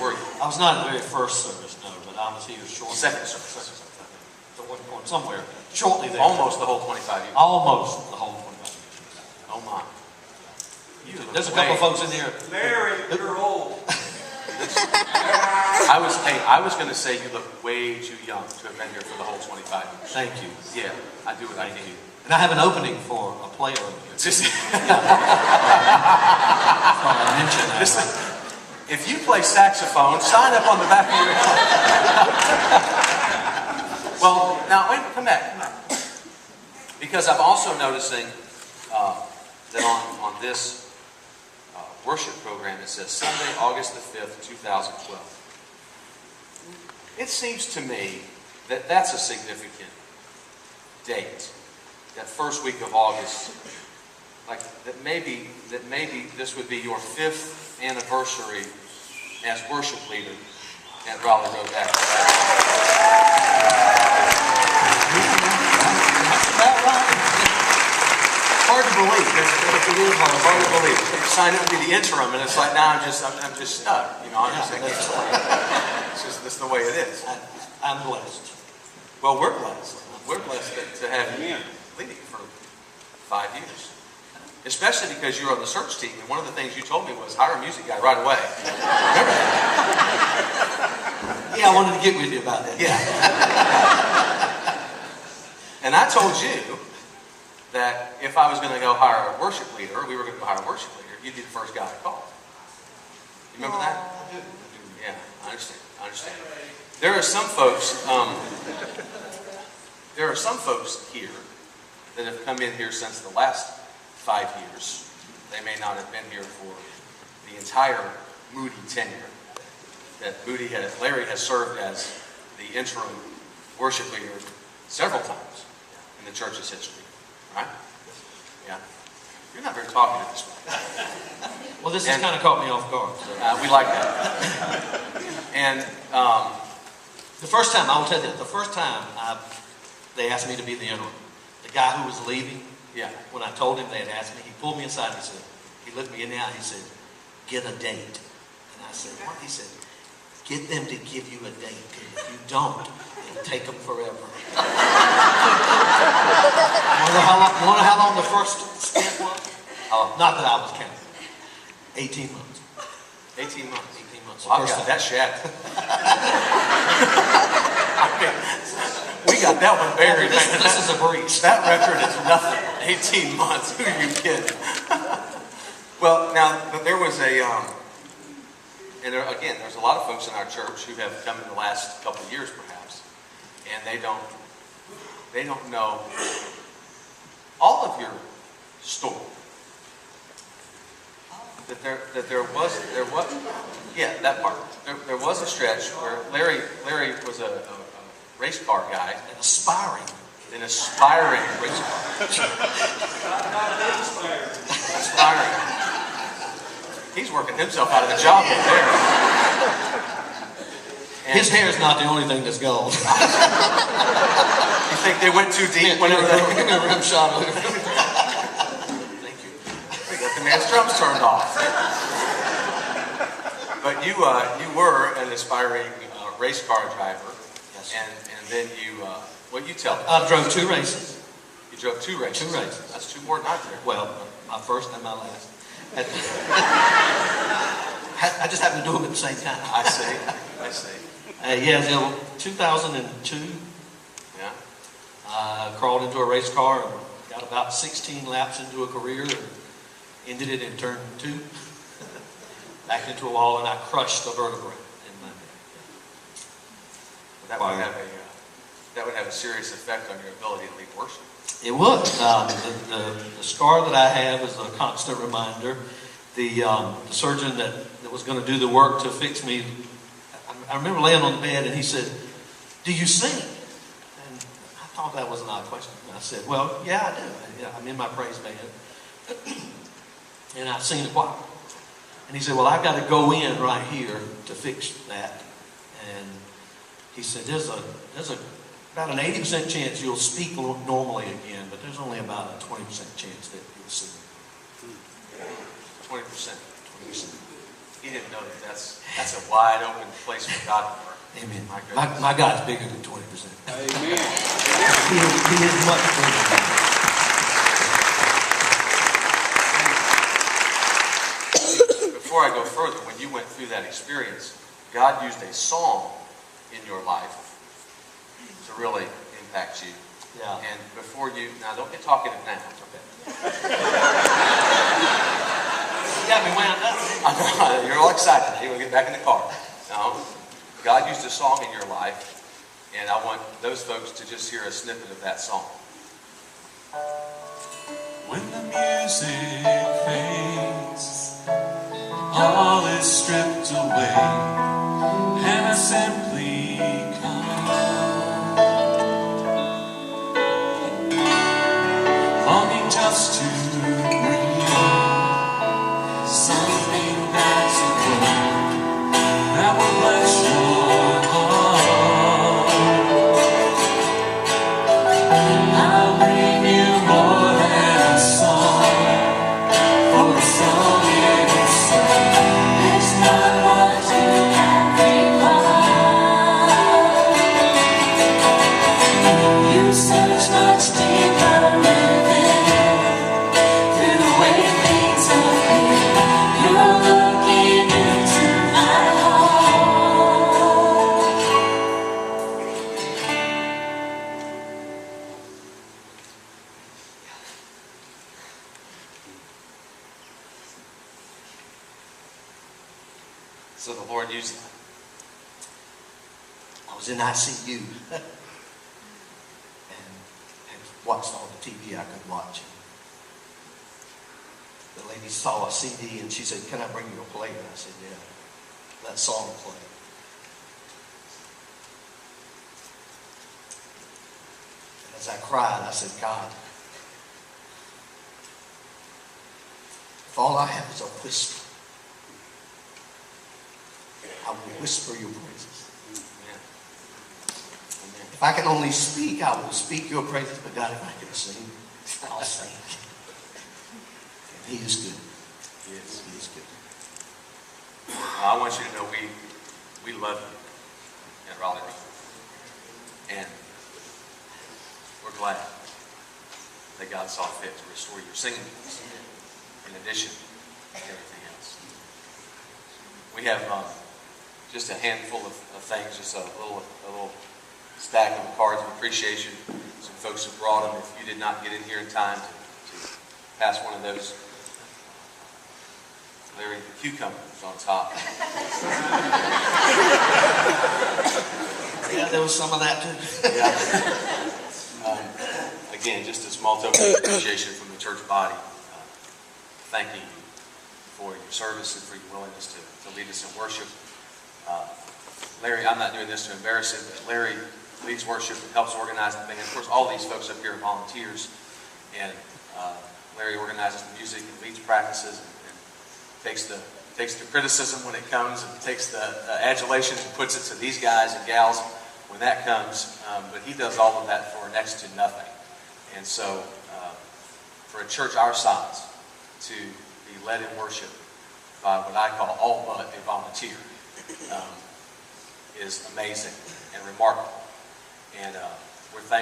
were you? I was not at the very first service, no, but I was here shortly. Second service. So what, going somewhere shortly there. Almost the whole 25 years. Almost the whole 25 years. Oh my. There's a couple of folks in there. Larry, you're old. I was going to say you look way too young to have been here for the whole 25 years. Thank you. Yeah, I do what I need. And I have an opening for a player over here. Just, I mentioned that. listen, if you play saxophone, sign up on the back of your head. Well, now wait, come back. Because I'm also noticing that on this worship program, it says Sunday, August the 5th, 2012. It seems to me that that's a significant date. That first week of August, like that maybe this would be your 5th anniversary as worship leader at Raleigh Road Baptist. That's about right. Hard to believe. It's hard to believe. You sign up to be the interim, and it's like, now I'm just stuck. You know, I'm just thinking, it's just this is the way it is. I'm blessed. Well, we're blessed. We're blessed to have you leading for 5 years. Especially because you're on the search team, and one of the things you told me was hire a music guy right away. Remember that? Yeah, I wanted to get with you about that. Yeah. And I told you that if I was going to go hire a worship leader, or we were going to go hire a worship leader, you'd be the first guy I called. You remember that? Yeah, I understand. There are some folks. There are some folks here that have come in here since the last 5 years. They may not have been here for the entire Moody tenure. That Larry has served as the interim worship leader several times in the church's history. Right? Yeah. You're not very talkative this way. Well, this has kind of caught me off guard. So. We like that. And the first time, I will tell you, the first time they asked me to be the interim, the guy who was leaving, yeah, when I told him they had asked me, he pulled me aside. He looked me in the eye. He said, "Get a date." And I said, "What?" He said, "Get them to give you a date. Because if you don't, it'll take them forever." Wonder how long the first stint was? Not that I was counting. 18 months. 18 months. 18 months. Well, I've got that shat. We got that one buried. This is a breeze. That record is nothing. 18 months. Who are you kidding? Well, now, there was and again, there's a lot of folks in our church who have come in the last couple of years, perhaps, and they don't know all of your story. That there was yeah, that part. There was a stretch where Larry was a race car guy, An aspiring race car. Aspiring. He's working himself out of the job over there. And his hair is not the only thing that's gold. you think they went too deep whenever they Give me a rim shot over there. Thank you. The man's drums turned off. But you were an aspiring race car driver. Yes. And then you tell me. I drove 2 races. You drove 2 races. 2 races. That's 2 more than I did. Well, my first and my last. I just happened to do them at the same time. I see. Yeah, so 2002, Yeah. I crawled into a race car and got about 16 laps into a career and ended it in turn 2. Backed into a wall and I crushed a vertebra in my neck. That would have a serious effect on your ability to lead worship. It would. The scar that I have is a constant reminder. The surgeon that was going to do the work to fix me, I remember laying on the bed and he said, "Do you sing?" And I thought that was an odd question. And I said, "Well, yeah, I do. I'm in my praise band. And I sing the choir." And he said, "Well, I've got to go in right here to fix that." And he said, there's about an 80% chance you'll speak normally again, but there's only about a 20% chance that you'll sing. 20%. He didn't know that that's a wide open place for God to work. Amen. My goodness. My God's bigger than 20%. Amen. He is much bigger than that. Before I go further, when you went through that experience, God used a song in your life to really impact you. Yeah. And before now don't get talkative now. You got me wound up. You're all excited. Hey, we'll get back in the car. No, God used a song in your life, and I want those folks to just hear a snippet of that song. When the music fades, all is stripped away, and I simply come, longing just to breathe something that's a word that will bless your heart. I'll bring you more than a song, for a song in itself is not what you can require. You search much deeper within, through the way things appear. You're looking into my heart. So the Lord used that. I was in ICU and watched all the TV I could watch. The lady saw a CD and she said, "Can I bring you a plate?" And I said, "Yeah." That song played. And as I cried, I said, "God, if all I have is a whisper, I will whisper your praises. Amen. Amen. If I can only speak, I will speak your praises. But God, if I can sing, I'll sing." And He is good. He is. He is good. I want you to know we love you at Raleigh Road. And we're glad that God saw fit to restore your singing voice in addition to everything else. We have just a handful of things, just a little stack of cards of appreciation. Some folks have brought them. If you did not get in here in time to pass one of those, Larry, the cucumber is on top. Yeah, there was some of that too. Yeah. Again, just a small token of appreciation from the church body. Thanking you for your service and for your willingness to lead us in worship. Larry, I'm not doing this to embarrass him, but Larry leads worship and helps organize the thing. And of course, all these folks up here are volunteers. And Larry organizes the music and leads practices and takes the criticism when it comes and takes the adulation and puts it to these guys and gals when that comes. But he does all of that for next to nothing. And so for a church our size to be led in worship by what I call all but a volunteer is amazing and remarkable. And we're thankful.